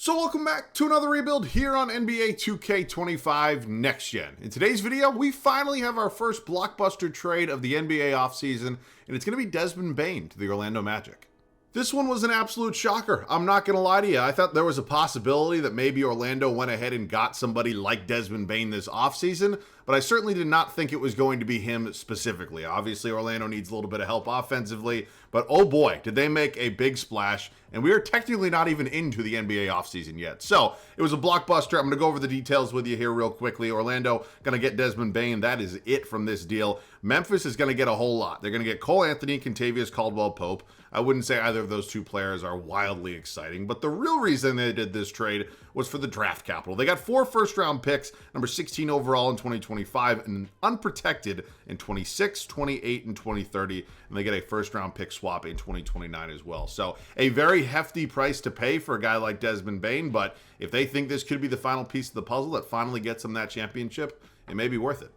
So welcome back to another rebuild here on NBA 2K25 Next Gen. In today's video, we finally have our first blockbuster trade of the NBA offseason, and it's going to be Desmond Bane to the Orlando Magic. This one was an absolute shocker. I'm not going to lie to you. I thought there was a possibility that maybe Orlando went ahead and got somebody like Desmond Bane this offseason, but I certainly did not think it was going to be him specifically. Obviously, Orlando needs a little bit of help offensively, but oh boy, did they make a big splash, and we are technically not even into the NBA offseason yet. So, it was a blockbuster. I'm going to go over the details with you here real quickly. Orlando going to get Desmond Bane. That is it from this deal. Memphis is going to get a whole lot. They're going to get Cole Anthony, Kentavious Caldwell-Pope. I wouldn't say either of those two players are wildly exciting, but the real reason they did this trade was for the draft capital. They got 4 first-round picks, number 16 overall in 2025, and unprotected in 26, 28, and 2030, and they get a first-round pick swap in 2029 as well. So a very hefty price to pay for a guy like Desmond Bane, but if they think this could be the final piece of the puzzle that finally gets them that championship, it may be worth it.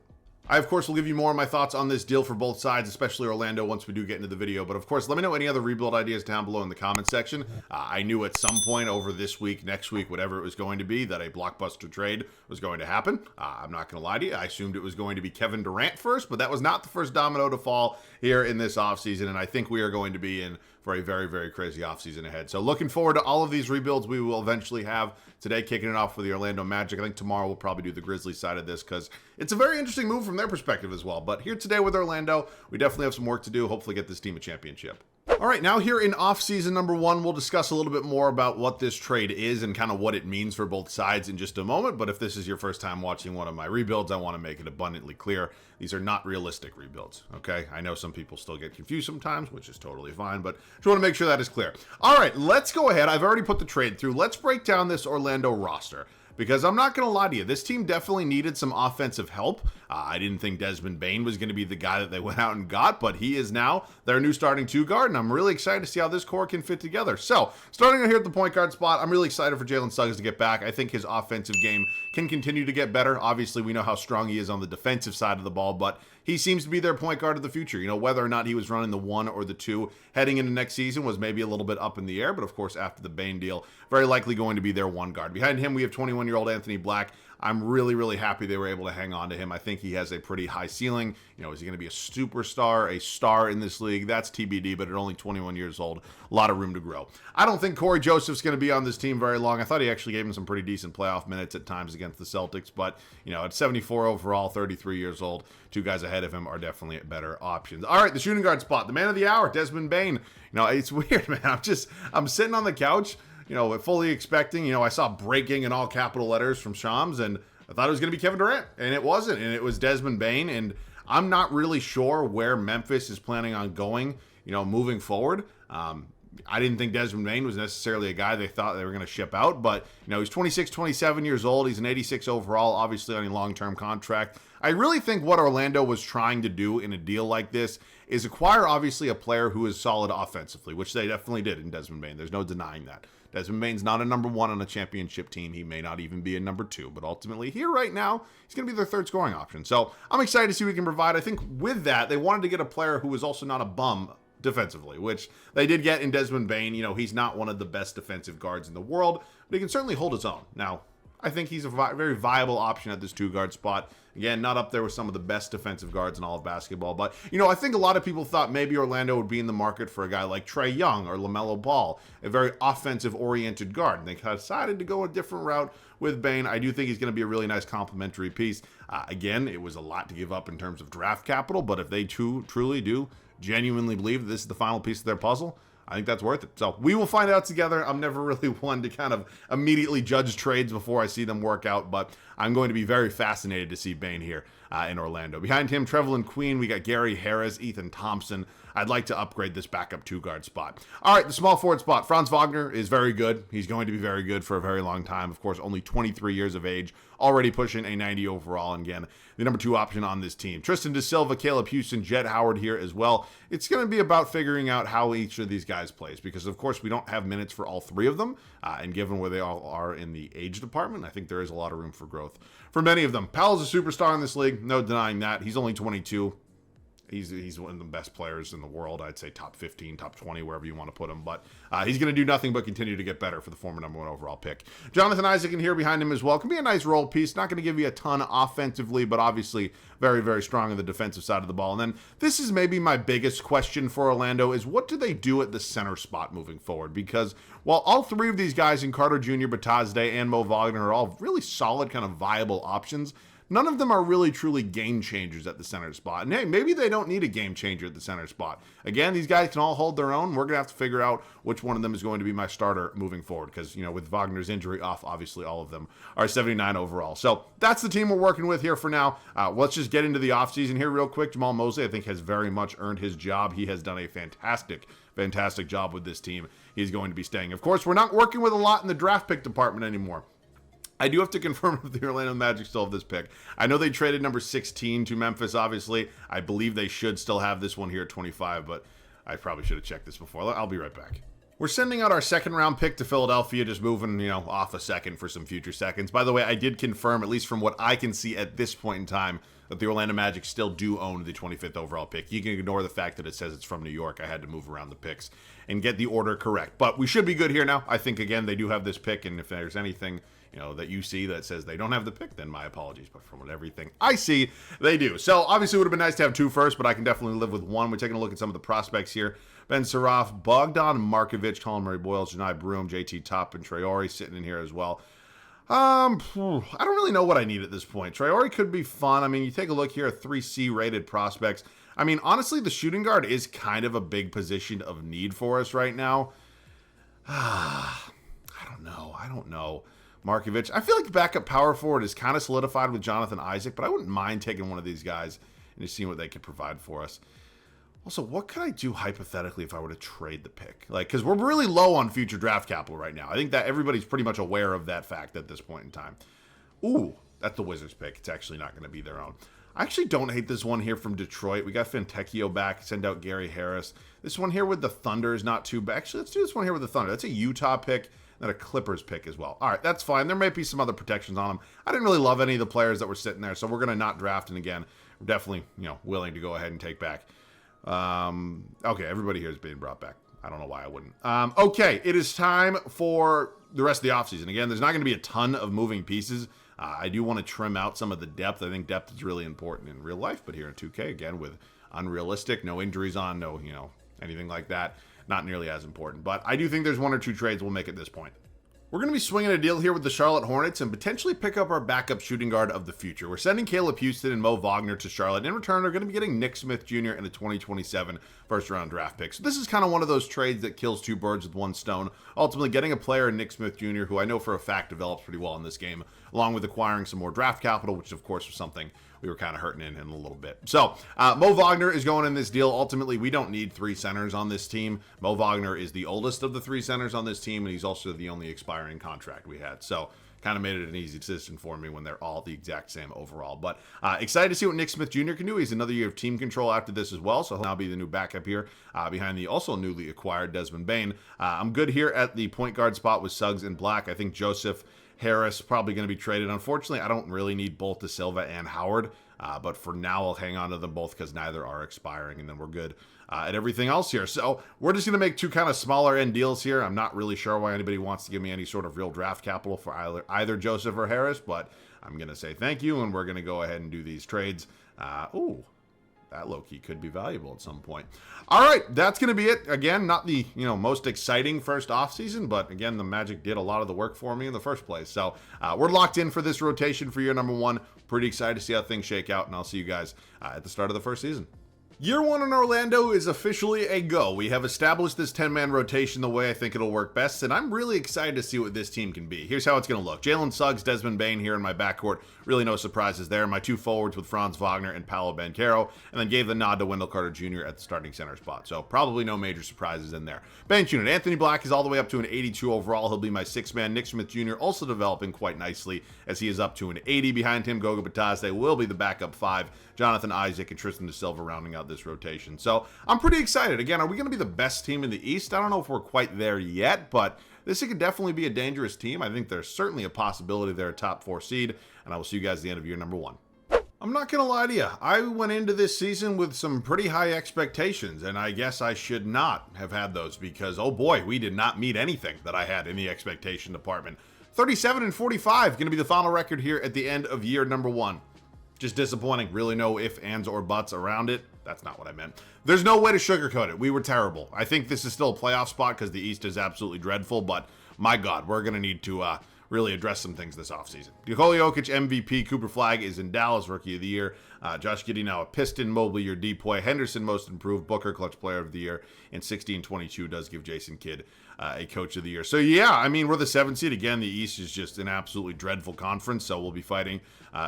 I, of course, will give you more of my thoughts on this deal for both sides, especially Orlando, once we do get into the video. But, of course, let me know any other rebuild ideas down below in the comment section. I knew at some point over this week, next week, whatever it was going to be, that a blockbuster trade was going to happen. I'm not going to lie to you. I assumed it was going to be Kevin Durant first, but that was not the first domino to fall here in this offseason. And I think we are going to be in for a very, very crazy offseason ahead. So looking forward to all of these rebuilds we will eventually have. Today, kicking it off with the Orlando Magic. I think tomorrow we'll probably do the Grizzlies side of this because it's a very interesting move from their perspective as well. But here today with Orlando, we definitely have some work to do. Hopefully get this team a championship. All right, now here in off-season number 1, we'll discuss a little bit more about what this trade is and kind of what it means for both sides in just a moment. But if this is your first time watching one of my rebuilds, I want to make it abundantly clear. These are not realistic rebuilds, okay? I know some people still get confused sometimes, which is totally fine, but just want to make sure that is clear. All right, let's go ahead. I've already put the trade through. Let's break down this Orlando roster. Because I'm not going to lie to you, this team definitely needed some offensive help. I didn't think Desmond Bane was going to be the guy that they went out and got, but he is now their new starting 2 guard, and I'm really excited to see how this core can fit together. So, starting here at the point guard spot, I'm really excited for Jalen Suggs to get back. I think his offensive game can continue to get better. Obviously, we know how strong he is on the defensive side of the ball, but he seems to be their point guard of the future. You know, whether or not he was running the 1 or the 2 heading into next season was maybe a little bit up in the air, but of course, after the Bane deal, very likely going to be their 1 guard. Behind him, we have 21-year-old Anthony Black. I'm really, really happy they were able to hang on to him. I think he has a pretty high ceiling. You know, is he going to be a superstar, a star in this league? That's TBD, but at only 21 years old, a lot of room to grow. I don't think Corey Joseph's going to be on this team very long. I thought he actually gave him some pretty decent playoff minutes at times against the Celtics, but, you know, at 74 overall, 33 years old, 2 guys ahead of him are definitely better options. All right, the shooting guard spot, the man of the hour, Desmond Bane. You know, it's weird, man. I'm sitting on the couch, you know, fully expecting, you know, I saw breaking in all capital letters from Shams, and I thought it was going to be Kevin Durant, and it wasn't, and it was Desmond Bane, and I'm not really sure where Memphis is planning on going, you know, moving forward. I didn't think Desmond Bane was necessarily a guy they thought they were going to ship out, but, you know, he's 26, 27 years old. He's an 86 overall, obviously on a long-term contract. I really think what Orlando was trying to do in a deal like this is acquire, obviously, a player who is solid offensively, which they definitely did in Desmond Bane. There's no denying that. Desmond Bane's not a number 1 on a championship team. He may not even be a number 2, but ultimately here right now, he's going to be their 3rd scoring option. So I'm excited to see what he can provide. I think with that, they wanted to get a player who was also not a bum defensively, which they did get in Desmond Bane. You know, he's not one of the best defensive guards in the world, but he can certainly hold his own. Now, I think he's a very viable option at this 2-guard spot. Again, not up there with some of the best defensive guards in all of basketball. But, you know, I think a lot of people thought maybe Orlando would be in the market for a guy like Trae Young or LaMelo Ball, a very offensive-oriented guard. And they decided to go a different route with Bane. I do think he's going to be a really nice complementary piece. Again, it was a lot to give up in terms of draft capital, but if they truly do genuinely believe that this is the final piece of their puzzle, I think that's worth it. So we will find out together. I'm never really one to kind of immediately judge trades before I see them work out, but I'm going to be very fascinated to see Bane here in Orlando. Behind him, Trevelin Queen, we got Gary Harris, Ethan Thompson. I'd like to upgrade this backup 2-guard spot. All right, the small forward spot. Franz Wagner is very good. He's going to be very good for a very long time. Of course, only 23 years of age, already pushing a 90 overall. And again, the number 2 option on this team. Tristan Da Silva, Caleb Houston, Jett Howard here as well. It's going to be about figuring out how each of these guys plays because, of course, we don't have minutes for all 3 of them. And given where they all are in the age department, I think there is a lot of room for growth for many of them. Powell's a superstar in this league. No denying that. He's only 22. He's one of the best players in the world. I'd say top 15, top 20, wherever you want to put him. But he's going to do nothing but continue to get better for the former #1 overall pick. Jonathan Isaac in here behind him as well. Can be a nice role piece. Not going to give you a ton offensively, but obviously very, very strong on the defensive side of the ball. And then this is maybe my biggest question for Orlando is what do they do at the center spot moving forward? Because while all three of these guys in Carter Jr., Batazde, and Mo Wagner are all really solid kind of viable options, none of them are really truly game changers at the center spot. And hey, maybe they don't need a game changer at the center spot. Again, these guys can all hold their own. We're going to have to figure out which one of them is going to be my starter moving forward. Because, you know, with Wagner's injury off, obviously all of them are 79 overall. So that's the team we're working with here for now. Let's just get into the offseason here real quick. Jamal Mosley, I think, has very much earned his job. He has done a fantastic job with this team. He's going to be staying. Of course, we're not working with a lot in the draft pick department anymore. I do have to confirm if the Orlando Magic still have this pick. I know they traded number 16 to Memphis, obviously. I believe they should still have this one here at 25, but I probably should have checked this before. I'll be right back. We're sending out our second round pick to Philadelphia, just moving, you know, off a second for some future seconds. By the way, I did confirm, at least from what I can see at this point in time, that the Orlando Magic still do own the 25th overall pick. You can ignore the fact that it says it's from New York. I had to move around the picks and get the order correct. But we should be good here now. I think, again, they do have this pick, and if there's anything, you know, that you see that says they don't have the pick, then my apologies. But from everything I see, they do. So obviously it would have been nice to have two first, but I can definitely live with one. We're taking a look at some of the prospects here. Ben Saraf, Bogdan Markovic, Colin Murray Boyles, Janai Broom, JT Toppin, Traore sitting in here as well. I don't really know what I need at this point. Traore could be fun. I mean, you take a look here at 3C rated prospects. I mean, honestly, the shooting guard is kind of a big position of need for us right now. I don't know. Markovic. I feel like the backup power forward is kind of solidified with Jonathan Isaac, but I wouldn't mind taking one of these guys and just seeing what they could provide for us. Also, what could I do hypothetically if I were to trade the pick? Like, because we're really low on future draft capital right now. I think that everybody's pretty much aware of that fact at this point in time. Ooh, that's the Wizards pick. It's actually not going to be their own. I actually don't hate this one here from Detroit. We got Fentecchio back. Send out Gary Harris. This one here with the Thunder is not too bad. Actually, let's do this one here with the Thunder. That's a Utah pick. And a Clippers pick as well. All right, that's fine. There might be some other protections on them. I didn't really love any of the players that were sitting there, so we're going to not draft. And again, we're definitely, you know, willing to go ahead and take back. Okay, everybody here is being brought back. I don't know why I wouldn't. Okay, it is time for the rest of the offseason. Again, there's not going to be a ton of moving pieces. I do want to trim out some of the depth. I think depth is really important in real life, but here in 2K, again, with unrealistic, no injuries on, no, you know, anything like that. Not nearly as important, but I do think there's one or two trades we'll make at this point. We're going to be swinging a deal here with the Charlotte Hornets and potentially pick up our backup shooting guard of the future. We're sending Caleb Houston and Mo Wagner to Charlotte. In return, they're going to be getting Nick Smith Jr. and a 2027 first-round draft pick. So this is kind of one of those trades that kills two birds with one stone. Ultimately, getting a player in Nick Smith Jr., who I know for a fact develops pretty well in this game, along with acquiring some more draft capital, which of course was something we were kind of hurting in a little bit. So Mo Wagner is going in this deal. Ultimately, we don't need three centers on this team. Mo Wagner is the oldest of the three centers on this team, and he's also the only expiring contract we had. So kind of made it an easy decision for me when they're all the exact same overall. But excited to see what Nick Smith Jr. can do. He's another year of team control after this as well, so he'll now be the new backup here behind the also newly acquired Desmond Bane. I'm good here at the point guard spot with Suggs and Black. I think Joseph Harris probably going to be traded. Unfortunately, I don't really need both De Silva and Howard, but for now I'll hang on to them both because neither are expiring, and then we're good at everything else here. So we're just going to make two kind of smaller end deals here. I'm not really sure why anybody wants to give me any sort of real draft capital for either Joseph or Harris, but I'm going to say thank you, and we're going to go ahead and do these trades. Ooh, that low-key could be valuable at some point. All right, that's going to be it. Again, not the most exciting first offseason, but again, the Magic did a lot of the work for me in the first place. So we're locked in for this rotation for year number one. Pretty excited to see how things shake out, and I'll see you guys at the start of the first season. Year one in Orlando is officially a go. We have established this 10-man rotation the way I think it'll work best, and I'm really excited to see what this team can be. Here's how it's going to look. Jalen Suggs, Desmond Bane here in my backcourt. Really no surprises there. My two forwards with Franz Wagner and Paolo Banchero, and then gave the nod to Wendell Carter Jr. at the starting center spot. So probably no major surprises in there. Bench unit. Anthony Black is all the way up to an 82 overall. He'll be my sixth man. Nick Smith Jr. also developing quite nicely as he is up to an 80. Behind him, Goga Batazde will be the backup five. Jonathan Isaac and Tristan De Silva rounding out this rotation. So I'm pretty excited. Again, are we going to be the best team in the East? I don't know if we're quite there yet, but this could definitely be a dangerous team. I think there's certainly a possibility they're a top 4 seed, and I will see you guys at the end of year number one. I'm not going to lie to you. I went into this season with some pretty high expectations, and I guess I should not have had those because, oh boy, we did not meet anything that I had in the expectation department. 37 and 45 going to be the final record here at the end of year number 1. Just disappointing. Really no ifs, ands, or buts around it. That's not what I meant. There's no way to sugarcoat it. We were terrible. I think this is still a playoff spot because the East is absolutely dreadful, but my God, we're going to need to really address some things this offseason. Nikola Jokic, MVP. Cooper Flagg is in Dallas, Rookie of the Year. Josh Giddey now a Piston. Mobley, your DPOY. Henderson, Most Improved. Booker, Clutch Player of the Year. And 16-22 does give Jason Kidd a Coach of the Year. So, yeah, I mean, we're the 7th seed. Again, the East is just an absolutely dreadful conference, so we'll be fighting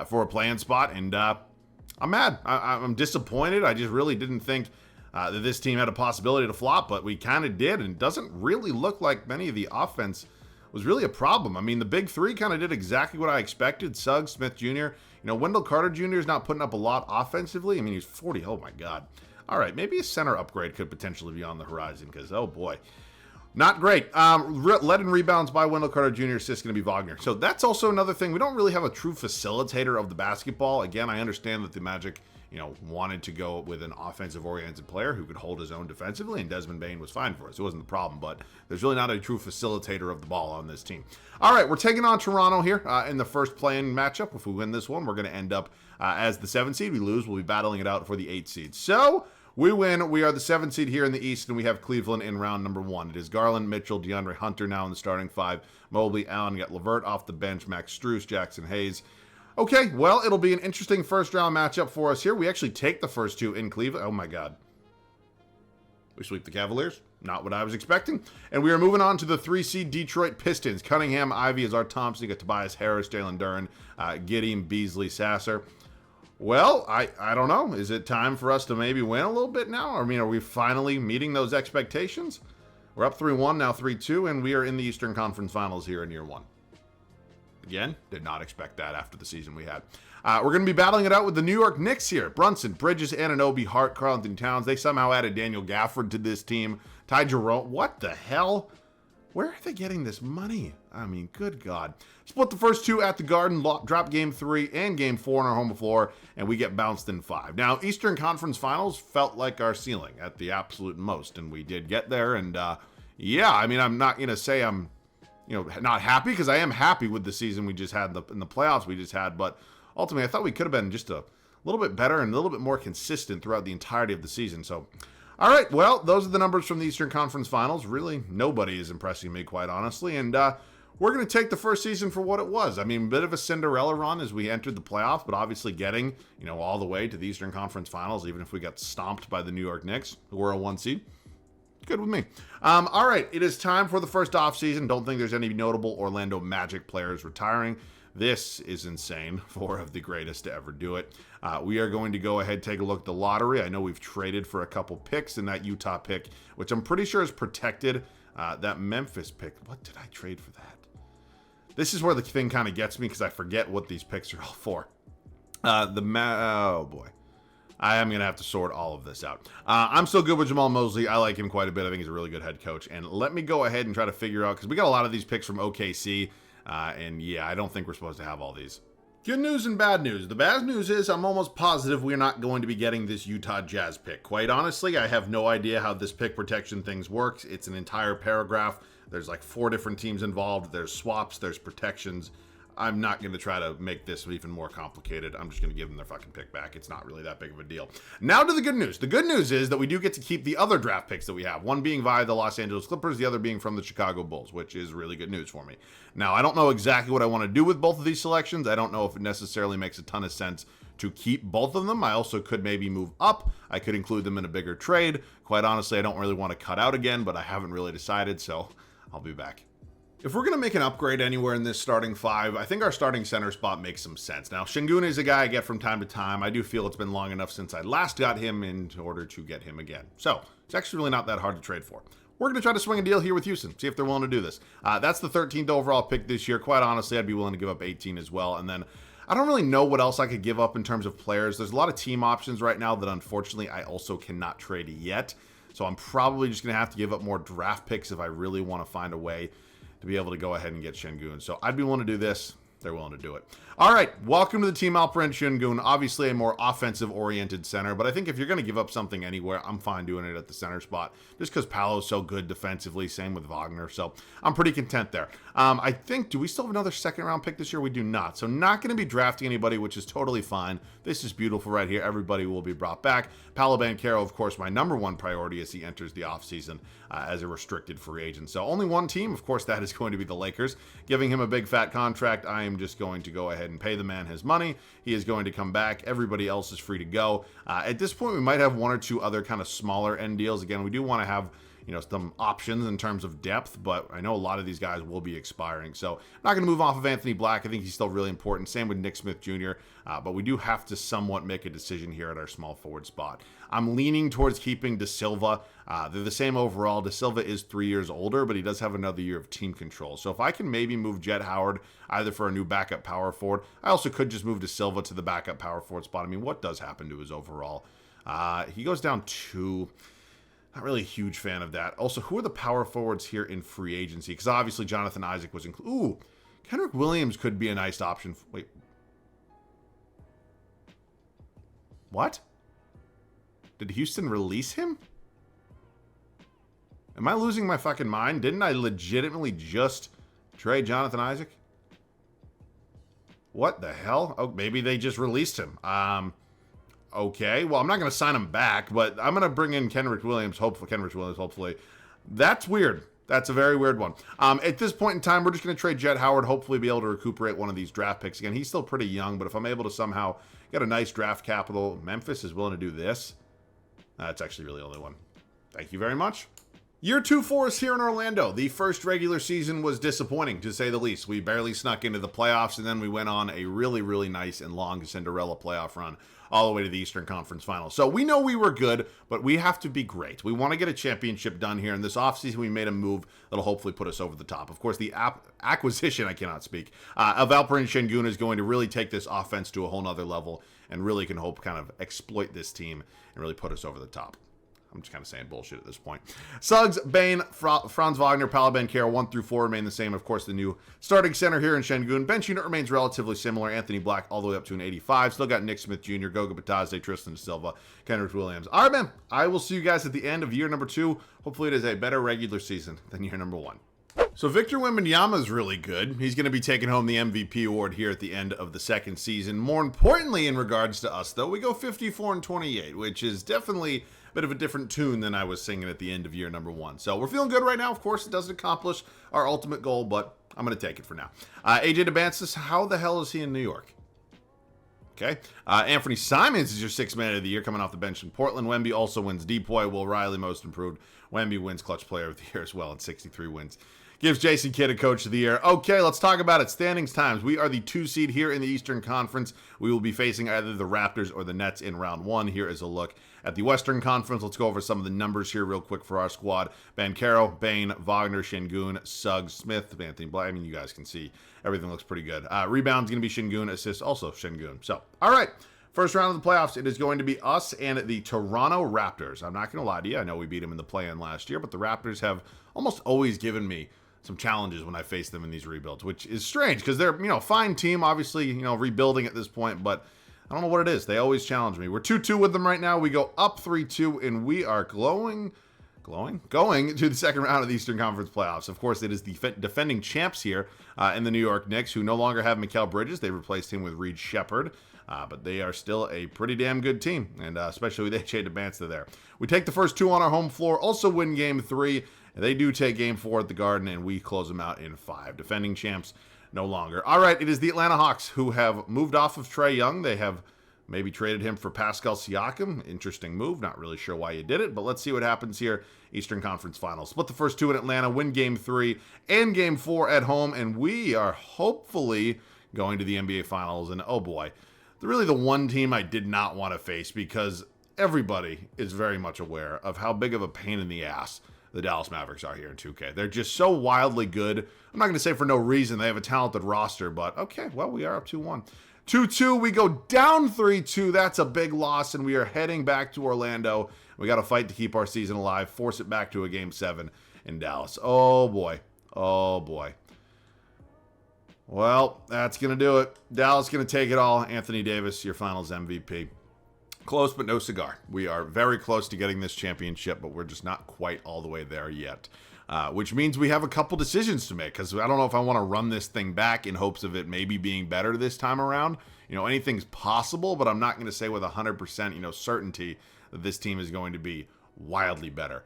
for a play-in spot. And I'm mad. I'm disappointed. I just really didn't think that this team had a possibility to flop, but we kind of did. And it doesn't really look like many of the offense was really a problem. I mean, the big three kind of did exactly what I expected. Suggs, Smith Jr., you know, Wendell Carter Jr. is not putting up a lot offensively. I mean, he's 40. Oh, my God. All right, maybe a center upgrade could potentially be on the horizon because, oh, boy. Not great. Led in rebounds by Wendell Carter Jr. Assist going to be Wagner. So that's also another thing. We don't really have a true facilitator of the basketball. Again, I understand that the Magic, you know, wanted to go with an offensive-oriented player who could hold his own defensively, and Desmond Bane was fine for us. It wasn't the problem, but there's really not a true facilitator of the ball on this team. All right, we're taking on Toronto here in the first play-in matchup. If we win this one, we're going to end up as the 7th seed. We lose, we'll be battling it out for the 8th seed. So we win. We are the 7th seed here in the East, and we have Cleveland in round number 1. It is Garland, Mitchell, DeAndre Hunter now in the starting 5. Mobley, Allen, got LeVert off the bench, Max Strus, Jackson Hayes. Okay, well, it'll be an interesting first-round matchup for us here. We actually take the first 2 in Cleveland. Oh, my God. We sweep the Cavaliers. Not what I was expecting. And we are moving on to the 3-seed Detroit Pistons. Cunningham, Ivy, Azar Thompson, you got Tobias Harris, Jalen Duren, Gideon, Beasley, Sasser. Well, I don't know. Is it time for us to maybe win a little bit now? I mean, are we finally meeting those expectations? We're up 3-1, now 3-2, and we are in the Eastern Conference Finals here in year 1. Again, did not expect that after the season we had. We're going to be battling it out with the New York Knicks here. Brunson, Bridges, Anunoby, Hart, Karl-Anthony Towns. They somehow added Daniel Gafford to this team. Ty Jerome. What the hell? Where are they getting this money? I mean, good God. Split the first 2 at the Garden, drop game 3 and game 4 on our home floor, and we get bounced in 5. Now, Eastern Conference Finals felt like our ceiling at the absolute most, and we did get there. And yeah, I mean, I'm not going to say I'm, you know, not happy because I am happy with the season we just had in the playoffs we just had, but ultimately I thought we could have been just a little bit better and a little bit more consistent throughout the entirety of the season. So, all right, well, those are the numbers from the Eastern Conference Finals. Really, nobody is impressing me, quite honestly, and we're going to take the first season for what it was. I mean, a bit of a Cinderella run as we entered the playoffs, but obviously getting, you know, all the way to the Eastern Conference Finals, even if we got stomped by the New York Knicks, who were a 1 seed. Good with me. All right, it is time for the first offseason. Don't think there's any notable Orlando Magic players retiring. This is insane. 4 of the greatest to ever do it. We are going to go ahead and take a look at the lottery. I know we've traded for a couple picks in that Utah pick, which I'm pretty sure is protected. That Memphis pick, what did I trade for that? This is where the thing kind of gets me because I forget what these picks are all for. Oh, boy. I am going to have to sort all of this out. I'm still good with Jamal Mosley. I like him quite a bit. I think he's a really good head coach. And let me go ahead and try to figure out, because we got a lot of these picks from OKC. And yeah, I don't think we're supposed to have all these. Good news and bad news. The bad news is I'm almost positive we're not going to be getting this Utah Jazz pick. Quite honestly, I have no idea how this pick protection things works. It's an entire paragraph. There's like 4 different teams involved. There's swaps. There's protections. I'm not going to try to make this even more complicated. I'm just going to give them their fucking pick back. It's not really that big of a deal. Now to the good news. The good news is that we do get to keep the other draft picks that we have. One being via the Los Angeles Clippers, the other being from the Chicago Bulls, which is really good news for me. Now, I don't know exactly what I want to do with both of these selections. I don't know if it necessarily makes a ton of sense to keep both of them. I also could maybe move up. I could include them in a bigger trade. Quite honestly, I don't really want to cut out again, but I haven't really decided, so I'll be back. If we're going to make an upgrade anywhere in this starting 5, I think our starting center spot makes some sense. Now, Şengün is a guy I get from time to time. I do feel it's been long enough since I last got him in order to get him again. So, it's actually really not that hard to trade for. We're going to try to swing a deal here with Houston, see if they're willing to do this. That's the 13th overall pick this year. Quite honestly, I'd be willing to give up 18 as well. And then, I don't really know what else I could give up in terms of players. There's a lot of team options right now that unfortunately I also cannot trade yet. So, I'm probably just going to have to give up more draft picks if I really want to find a way to be able to go ahead and get Şengün. So I'd be willing to do this. they're willing to do it. All right, welcome to the team, Alperen Şengün. Obviously a more offensive-oriented center, but I think if you're going to give up something anywhere, I'm fine doing it at the center spot, just because Paolo's so good defensively, same with Wagner, so I'm pretty content there. I think, do we still have another second-round pick this year? We do not, so not going to be drafting anybody, which is totally fine. This is beautiful right here. Everybody will be brought back. Paolo Banchero, of course, my number one priority as he enters the offseason as a restricted free agent. So only one team, of course, that is going to be the Lakers. Giving him a big fat contract, I am just going to go ahead and pay the man his money. He is going to come back. Everybody else is free to go. At this point, we might have one or two other kind of smaller end deals. Again, we do want to have, you know, some options in terms of depth, but I know a lot of these guys will be expiring. So I'm not going to move off of Anthony Black. I think he's still really important. Same with Nick Smith Jr., but we do have to somewhat make a decision here at our small forward spot. I'm leaning towards keeping De Silva. They're the same overall. De Silva is 3 years older, but he does have another year of team control. So if I can maybe move Jet Howard either for a new backup power forward, I also could just move De Silva to the backup power forward spot. I mean, what does happen to his overall? He goes down 2. Not really a huge fan of that. Also, who are the power forwards here in free agency? Because obviously Jonathan Isaac was included. Ooh, Kenrich Williams could be a nice option. Wait. What? Did Houston release him? Am I losing my fucking mind? Didn't I legitimately just trade Jonathan Isaac? What the hell? Oh, maybe they just released him. Okay, well, I'm not going to sign him back, but I'm going to bring in Kenrich Williams, hopefully. That's weird. That's a very weird one. At this point in time, we're just going to trade Jet Howard, hopefully be able to recuperate one of these draft picks. Again, he's still pretty young, but if I'm able to somehow get a nice draft capital, Memphis is willing to do this. That's actually really the only one. Thank you very much. Year 2 for us here in Orlando. The first regular season was disappointing, to say the least. We barely snuck into the playoffs, and then we went on a really, really nice and long Cinderella playoff run all the way to the Eastern Conference Finals. So we know we were good, but we have to be great. We want to get a championship done here. And this offseason, we made a move that'll hopefully put us over the top. Of course, the acquisition, I cannot speak, of Alperen Şengün is going to really take this offense to a whole nother level and really can hope kind of exploit this team and really put us over the top. I'm just kind of saying bullshit at this point. Suggs, Bane, Franz Wagner, Paolo Banchero, 1 through 4 remain the same. Of course, the new starting center here in Şengün. Bench unit remains relatively similar. Anthony Black all the way up to an 85. Still got Nick Smith Jr., Goga Batadze, Tristan Silva, Kenrich Williams. All right, man. I will see you guys at the end of year number 2. Hopefully it is a better regular season than year number 1. So Victor Wembanyama is really good. He's going to be taking home the MVP award here at the end of the second season. More importantly, in regards to us, though, we go 54-28, which is definitely a bit of a different tune than I was singing at the end of year number 1. So we're feeling good right now. Of course, it doesn't accomplish our ultimate goal, but I'm going to take it for now. AJ DeBansis, how the hell is he in New York? Okay. Anthony Simons is your 6th man of the year coming off the bench in Portland. Wemby also wins Depoy. Will Riley most improved. Wemby wins clutch player of the year as well at 63 wins. Gives Jason Kidd a coach of the year. Okay, let's talk about it. Standings times. We are the 2 seed here in the Eastern Conference. We will be facing either the Raptors or the Nets in round 1. Here is a look at the Western Conference. Let's go over some of the numbers here real quick for our squad. Banchero, Bane, Wagner, Şengün, Suggs, Smith, Anthony Black. I mean, you guys can see everything looks pretty good. Rebounds going to be Şengün. Assists also Şengün. So, all right. First round of the playoffs, it is going to be us and the Toronto Raptors. I'm not going to lie to you. I know we beat them in the play-in last year, but the Raptors have almost always given me some challenges when I face them in these rebuilds, which is strange because they're, a fine team, obviously, rebuilding at this point, but I don't know what it is. They always challenge me. We're 2-2 with them right now. We go up 3-2, and we are going to the second round of the Eastern Conference playoffs. Of course, it is the defending champs here in the New York Knicks, who no longer have Mikal Bridges. They replaced him with Reed Shepherd, but they are still a pretty damn good team, and especially with AJ DeBanza there. We take the first 2 on our home floor, also win game 3. They do take game 4 at the Garden, and we close them out in 5. Defending champs no longer. All right, it is the Atlanta Hawks who have moved off of Trae Young. They have maybe traded him for Pascal Siakam. Interesting move. Not really sure why you did it, but let's see what happens here. Eastern Conference Finals. Split the first 2 in Atlanta, win game 3 and game 4 at home, and we are hopefully going to the NBA Finals. And oh boy, really the one team I did not want to face because everybody is very much aware of how big of a pain in the ass the Dallas Mavericks are here in 2K. They're just so wildly good. I'm not going to say for no reason. They have a talented roster, but okay, well, we are up 2-1. 2-2, we go down 3-2. That's a big loss, and we are heading back to Orlando. We got to fight to keep our season alive, force it back to a Game 7 in Dallas. Oh, boy. Oh, boy. Well, that's going to do it. Dallas going to take it all. Anthony Davis, your finals MVP. Close, but no cigar. We are very close to getting this championship, but we're just not quite all the way there yet. Which means we have a couple decisions to make, because I don't know if I want to run this thing back in hopes of it maybe being better this time around. You know, anything's possible, but I'm not going to say with 100%, you know, certainty that this team is going to be wildly better.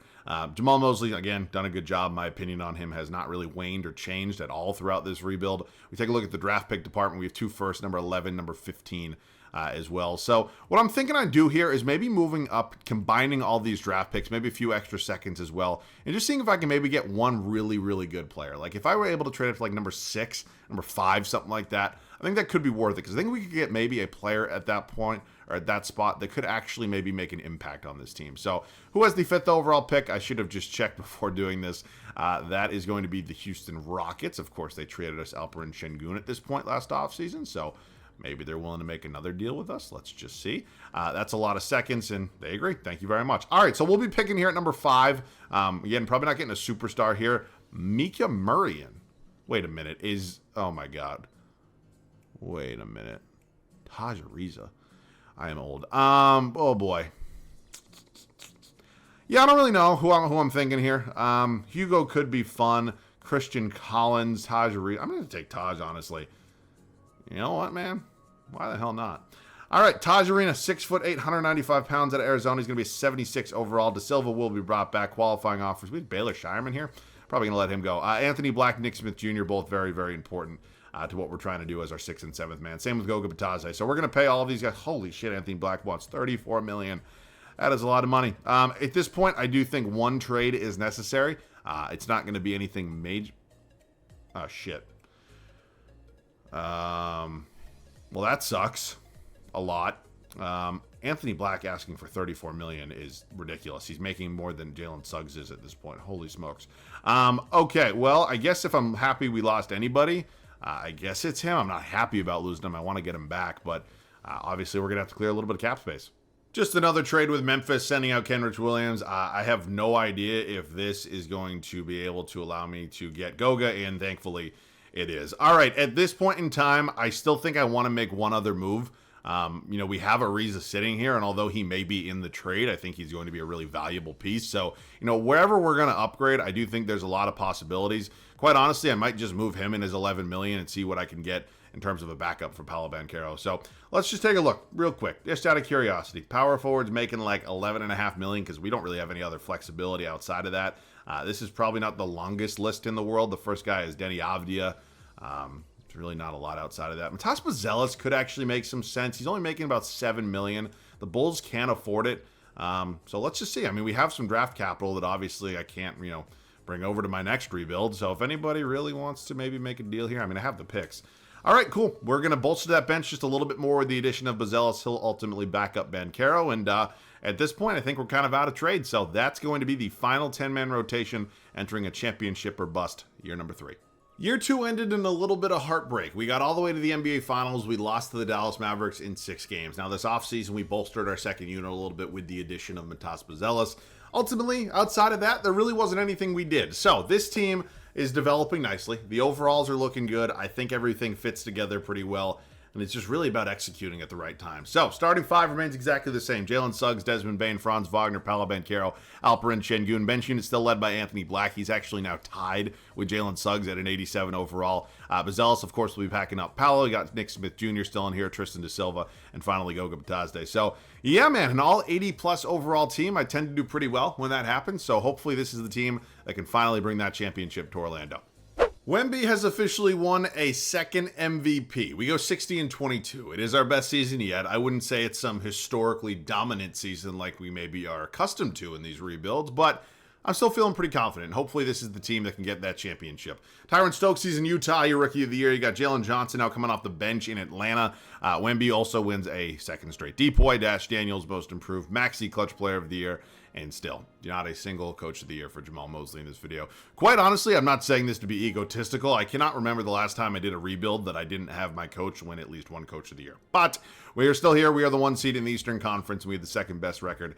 Jamal Mosley, again, done a good job. My opinion on him has not really waned or changed at all throughout this rebuild. We take a look at the draft pick department. We have 2 firsts, number 11, number 15 as well. So what I'm thinking I'd do here is maybe moving up, combining all these draft picks, maybe a few extra seconds as well, and just seeing if I can maybe get one really, really good player. Like if I were able to trade it for like number 6, number 5, something like that, I think that could be worth it, because I think we could get maybe a player at that point or at that spot that could actually maybe make an impact on this team. So who has the 5th overall pick? I should have just checked before doing this. That is going to be the Houston Rockets. Of course, they traded us Alperen Şengün at this point last offseason, so maybe they're willing to make another deal with us. Let's just see. That's a lot of seconds, and they agree. Thank you very much. All right, so we'll be picking here at number 5. Again, probably not getting a superstar here. Mika Murrian. Wait a minute. Oh, my God. Wait a minute. Taj Ariza. I am old. Oh, boy. Yeah, I don't really know who I'm thinking here. Hugo could be fun. Christian Collins, Taj Ariza. I'm going to take Taj, honestly. You know what, man? Why the hell not? All right, Taj Arena, 6 foot 8, 195 pounds out of Arizona. He's going to be a 76 overall. De Silva will be brought back. Qualifying offers. We have Baylor Shireman here. Probably going to let him go. Anthony Black, Nick Smith Jr., both very, very important to what we're trying to do as our 6th and 7th man. Same with Goga Batadze. So we're going to pay all of these guys. Holy shit, Anthony Black wants $34 million. That is a lot of money. At this point, I do think one trade is necessary. It's not going to be anything major. Oh, shit. Well, that sucks a lot. Anthony Black asking for $34 million is ridiculous. He's making more than Jalen Suggs is at this point. Holy smokes. Okay, well, I guess if I'm happy we lost anybody, I guess it's him. I'm not happy about losing him. I want to get him back, but obviously we're going to have to clear a little bit of cap space. Just another trade with Memphis, sending out Kenrich Williams. I have no idea if this is going to be able to allow me to get Goga, and thankfully it is. All right, at this point in time, I still think I want to make one other move. You know, we have Ariza sitting here, and although he may be in the trade, I think he's going to be a really valuable piece. So, you know, wherever we're going to upgrade, I do think there's a lot of possibilities. Quite honestly, I might just move him in his $11 million and see what I can get in terms of a backup for Paolo Banchero. So let's just take a look real quick, just out of curiosity. Power forward's making like $11.5 million because we don't really have any other flexibility outside of that. This is probably not the longest list in the world. The first guy is Denny Avdia. There's really not a lot outside of that. Matas Buzelis could actually make some sense. He's only making about $7 million. The Bulls can't afford it. So let's just see. I mean, we have some draft capital that obviously I can't, you know, bring over to my next rebuild. So if anybody really wants to maybe make a deal here, I mean, I have the picks. All right, cool. We're going to bolster that bench just a little bit more with the addition of Buzelis. He'll ultimately back up Banchero. And at this point, I think we're kind of out of trade. So that's going to be the final 10-man rotation entering a championship or bust year number 3. Year 2 ended in a little bit of heartbreak. We got all the way to the NBA Finals. We lost to the Dallas Mavericks in 6 games. Now, this offseason, we bolstered our second unit a little bit with the addition of Matas Buzelis. Ultimately, outside of that, there really wasn't anything we did. So this team is developing nicely. The overalls are looking good. I think everything fits together pretty well. And it's just really about executing at the right time. So, starting 5 remains exactly the same. Jalen Suggs, Desmond Bane, Franz Wagner, Paolo Banchero, Alperen Şengün. Bench unit still led by Anthony Black. He's actually now tied with Jalen Suggs at an 87 overall. Buzelis, of course, will be packing up Paolo. We got Nick Smith Jr. still in here, Tristan De Silva, and finally Goga Batadze. So, yeah, man, an all 80-plus overall team. I tend to do pretty well when that happens. So, hopefully this is the team that can finally bring that championship to Orlando. Wemby has officially won a second MVP. We go 60-22. It is our best season yet. I wouldn't say it's some historically dominant season like we maybe are accustomed to in these rebuilds, but I'm still feeling pretty confident. Hopefully this is the team that can get that championship. Tyron Stokes, he's in Utah, your Rookie of the Year. You got Jalen Johnson now coming off the bench in Atlanta. Wemby also wins a second straight DPOY. Dash Daniels, Most Improved. Maxey, Clutch Player of the Year. And still, not a single Coach of the Year for Jamal Mosley in this video. Quite honestly, I'm not saying this to be egotistical. I cannot remember the last time I did a rebuild that I didn't have my coach win at least one Coach of the Year. But we are still here. We are the 1 seed in the Eastern Conference, and we have the 2nd best record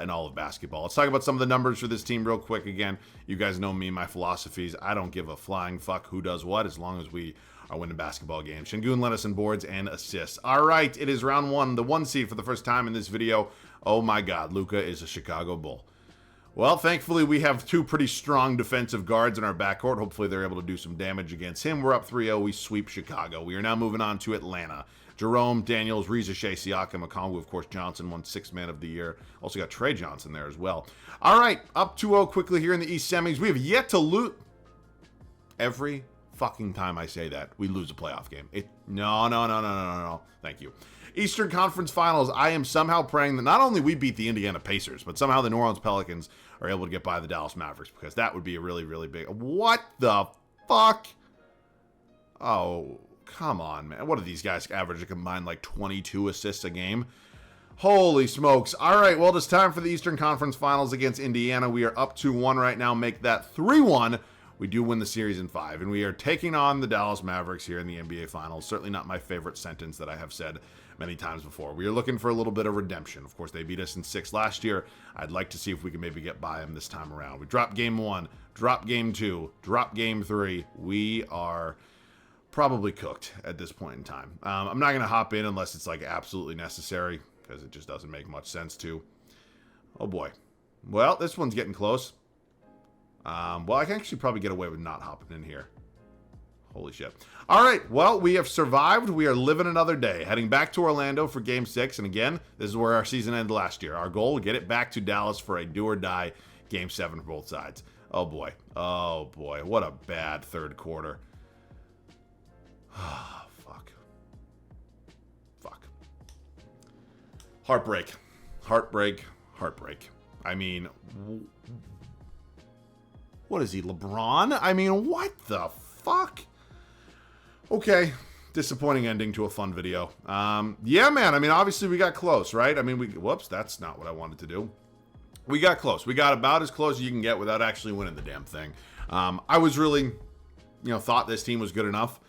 in all of basketball. Let's talk about some of the numbers for this team real quick. Again, you guys know me, my philosophies. I don't give a flying fuck who does what as long as we are winning basketball games. Şengün led us in boards and assists. All right, it is round one, the 1 seed for the first time in this video. Oh my God, Luka is a Chicago Bull. Well, thankfully, we have 2 pretty strong defensive guards in our backcourt. Hopefully, they're able to do some damage against him. We're up 3-0. We sweep Chicago. We are now moving on to Atlanta. Jerome, Daniels, Reza Shea, Siakam, Okongwu, of course, Johnson won 6th Man of the Year. Also got Trey Johnson there as well. All right, up 2-0 quickly here in the East semis. We have yet to lose. Every fucking time I say that, we lose a playoff game. No. Thank you. Eastern Conference Finals, I am somehow praying that not only we beat the Indiana Pacers, but somehow the New Orleans Pelicans are able to get by the Dallas Mavericks, because that would be a really, really big... What the fuck? Oh, come on, man. What do these guys average a combined like 22 assists a game? Holy smokes. All right, well, it's time for the Eastern Conference Finals against Indiana. We are up 2-1 right now. Make that 3-1. We do win the series in 5, and we are taking on the Dallas Mavericks here in the NBA Finals. Certainly not my favorite sentence that I have said many times before. We are looking for a little bit of redemption. Of course, they beat us in 6 last year. I'd like to see if we can maybe get by them this time around. We dropped game 1, dropped game 2, dropped game 3. We are probably cooked at this point in time. I'm not going to hop in unless it's like absolutely necessary, because it just doesn't make much sense to. Oh boy. Well, this one's getting close. Well, I can actually probably get away with not hopping in here. Holy shit. All right, well, we have survived. We are living another day. Heading back to Orlando for Game 6. And again, this is where our season ended last year. Our goal, get it back to Dallas for a do-or-die Game 7 for both sides. Oh, boy. Oh, boy. What a bad third quarter. Fuck. Heartbreak. Heartbreak. I mean... What is he, LeBron? I mean, what the fuck? Okay, disappointing ending to a fun video. Yeah, man, I mean, obviously we got close, right? I mean, whoops, that's not what I wanted to do. We got close. We got about as close as you can get without actually winning the damn thing. I was really, thought this team was good enough.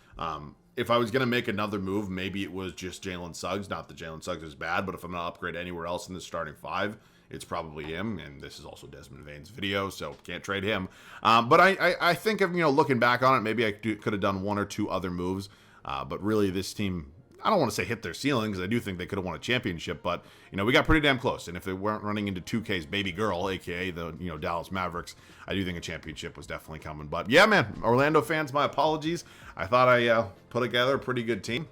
If I was going to make another move, maybe it was just Jalen Suggs. Not that Jalen Suggs is bad, but if I'm going to upgrade anywhere else in the starting 5, it's probably him, and this is also Desmond Bane's video, so can't trade him. But I think of, looking back on it, maybe I could have done 1 or 2 other moves. But really, this team, I don't want to say hit their ceiling, because I do think they could have won a championship. But, we got pretty damn close. And if they weren't running into 2K's baby girl, a.k.a. the, Dallas Mavericks, I do think a championship was definitely coming. But, yeah, man, Orlando fans, my apologies. I thought I put together a pretty good team.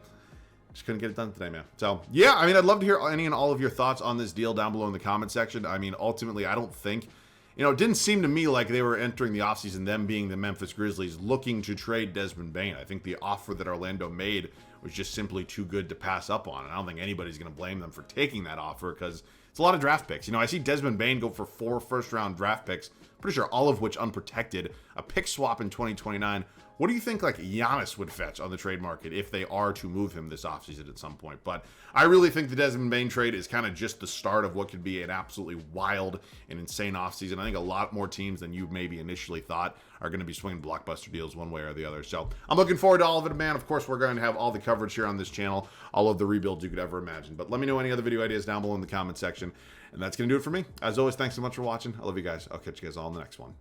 Just couldn't get it done today, man. So, yeah, I mean, I'd love to hear any and all of your thoughts on this deal down below in the comment section. I mean, ultimately, I don't think, it didn't seem to me like they were entering the offseason, them being the Memphis Grizzlies, looking to trade Desmond Bane. I think the offer that Orlando made was just simply too good to pass up on. And I don't think anybody's going to blame them for taking that offer, because it's a lot of draft picks. I see Desmond Bane go for 4 first-round draft picks, pretty sure all of which unprotected, a pick swap in 2029. What do you think, Giannis would fetch on the trade market if they are to move him this offseason at some point? But I really think the Desmond Bane trade is kind of just the start of what could be an absolutely wild and insane offseason. I think a lot more teams than you maybe initially thought are going to be swinging blockbuster deals one way or the other. So I'm looking forward to all of it, man. Of course, we're going to have all the coverage here on this channel, all of the rebuilds you could ever imagine. But let me know any other video ideas down below in the comment section. And that's going to do it for me. As always, thanks so much for watching. I love you guys. I'll catch you guys all in the next one.